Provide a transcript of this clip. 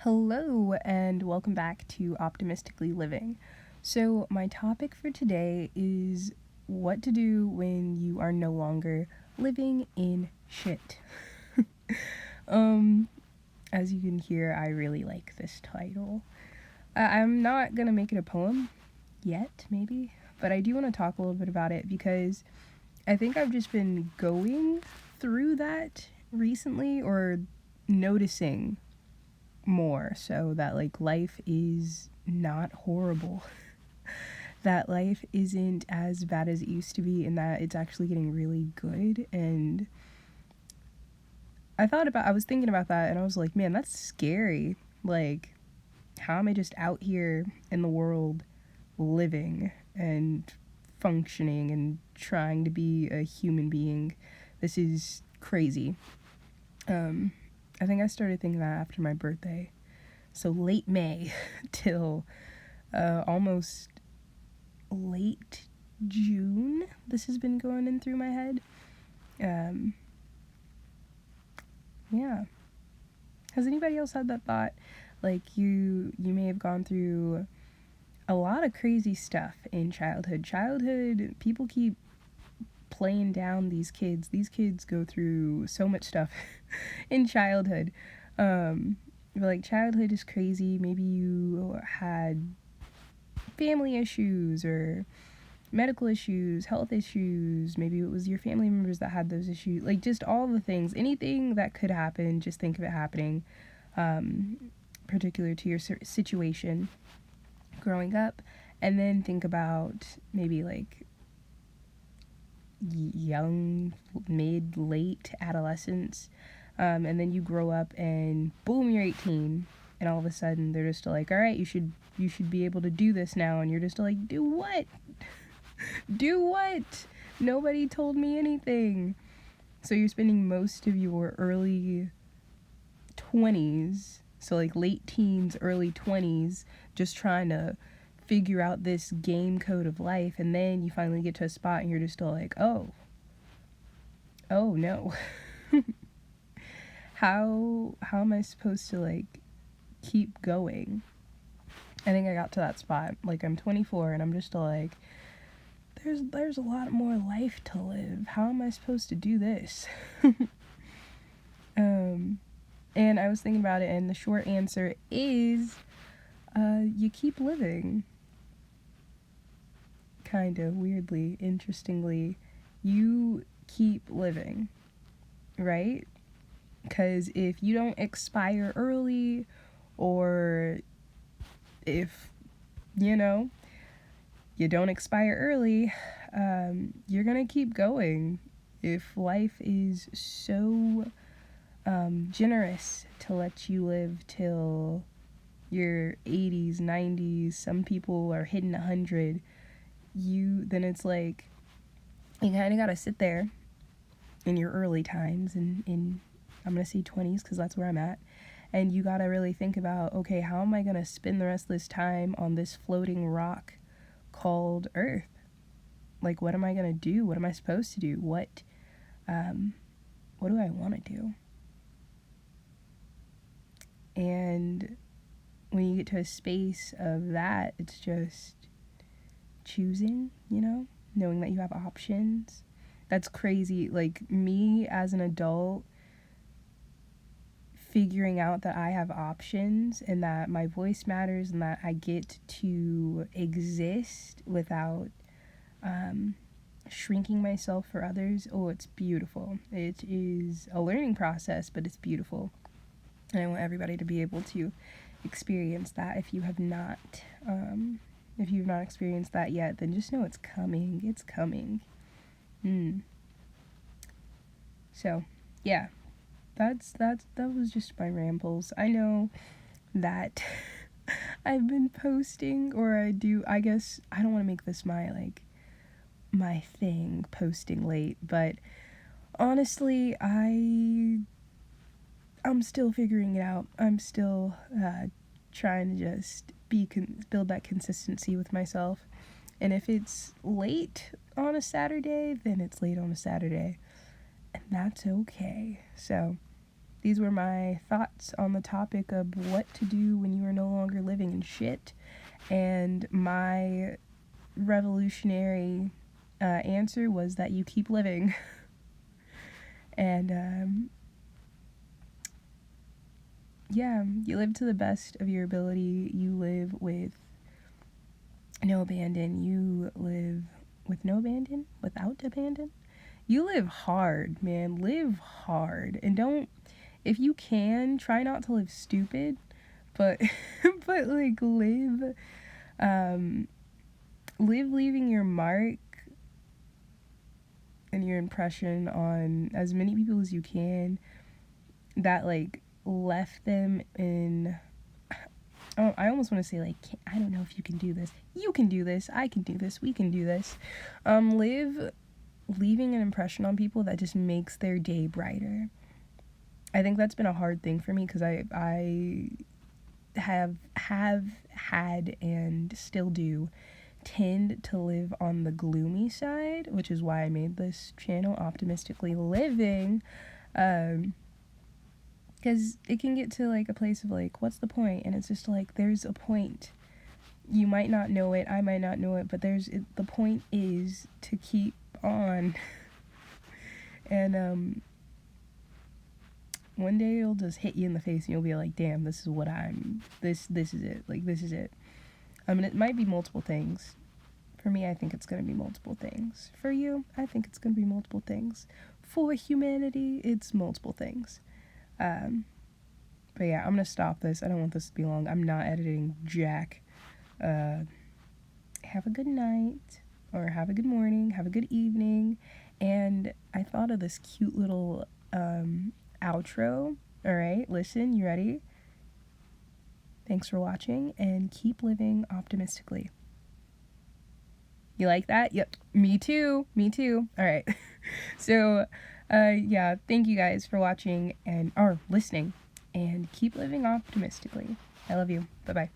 Hello, and welcome back to Optimistically Living. So, my topic for today is what to do when you are no longer living in shit. um, as you can hear, I really like this title. I'm not gonna make it a poem yet, maybe, but I do want to talk a little bit about it because I think I've just been going through that recently or noticing more so that life is not horrible, that life isn't as bad as it used to be, and that it's actually getting really good. And I was thinking about that, and I was like, man, that's scary. Like, how am I just out here in the world living and functioning and trying to be a human being? This is crazy. I think I started thinking that after my birthday. So late May till almost late June, this has been going in through my head. Yeah. Has anybody else had that thought? Like you may have gone through a lot of crazy stuff in childhood. People keep playing down these kids. These kids go through so much stuff in childhood. But childhood is crazy. Maybe you had family issues or medical issues, health issues. Maybe it was your family members that had those issues. Just all the things, anything that could happen, just think of it happening, particular to your situation growing up. And then think about maybe young, mid, late adolescence. And then you grow up and boom, you're 18. And all of a sudden they're just like, all right, you should be able to do this now. And you're just like, do what? Do what? Nobody told me anything. So you're spending most of your early 20s, so late teens, early 20s, just trying to figure out this game code of life. And then you finally get to a spot and you're just still like, oh no. How am I supposed to keep going? I think I got to that spot. I'm 24 and I'm just still like, there's a lot more life to live. How am I supposed to do this? And I was thinking about it, and the short answer is you keep living. Kind of weirdly, interestingly, you keep living, right? Because if you don't expire early, or if, you don't expire early, you're gonna keep going. If life is so generous to let you live till your 80s, 90s, some people are hitting 100, then it's like, you kind of gotta sit there in your early times, in I'm gonna say 20s because that's where I'm at, and you gotta really think about, okay, how am I gonna spend the rest of this time on this floating rock called Earth? What am I gonna do? What am I supposed to do? What do I want to do? And when you get to a space of that, it's just choosing, knowing that you have options. That's crazy. Me as an adult, figuring out that I have options and that my voice matters and that I get to exist without shrinking myself for others. Oh, it's beautiful. It is a learning process, but it's beautiful. And I want everybody to be able to experience that. If you have not experienced that yet, then just know it's coming. It's coming. So, yeah. That was just my rambles. I know that I've been posting, or I guess I don't want to make this my thing, posting late, but honestly, I'm still figuring it out. I'm still trying to just build that consistency with myself. And if it's late on a Saturday, then it's late on a Saturday. And that's okay. So, these were my thoughts on the topic of what to do when you are no longer living in shit. And my revolutionary answer was that you keep living. And yeah, you live to the best of your ability. You live with no abandon. You live with no abandon, without abandon. You live hard, man. Live hard. And don't, if you can, try not to live stupid, but but like live leaving your mark and your impression on as many people as you can that like left them in, oh, I almost want to say like, I don't know if you can do this. You can do this. I can do this. We can do this. Leaving an impression on people that just makes their day brighter. I think that's been a hard thing for me because I have had and still do tend to live on the gloomy side, which is why I made this channel, Optimistically Living, because it can get to like a place of like, what's the point? And it's just like, there's a point. You might not know it, I might not know it, but the point is to keep on. And one day it'll just hit you in the face and you'll be like, damn, this is what this is it. Like, this is it. And it might be multiple things. For me, I think it's going to be multiple things. For you, I think it's going to be multiple things. For humanity, it's multiple things. But yeah, I'm going to stop this. I don't want this to be long. I'm not editing jack. Have a good night, or have a good morning, have a good evening. And I thought of this cute little outro. All right, listen, you ready? Thanks for watching, and keep living optimistically. You like that? Yep, me too. All right. So, yeah, thank you guys for watching or listening, and keep living optimistically. I love you. Bye-bye.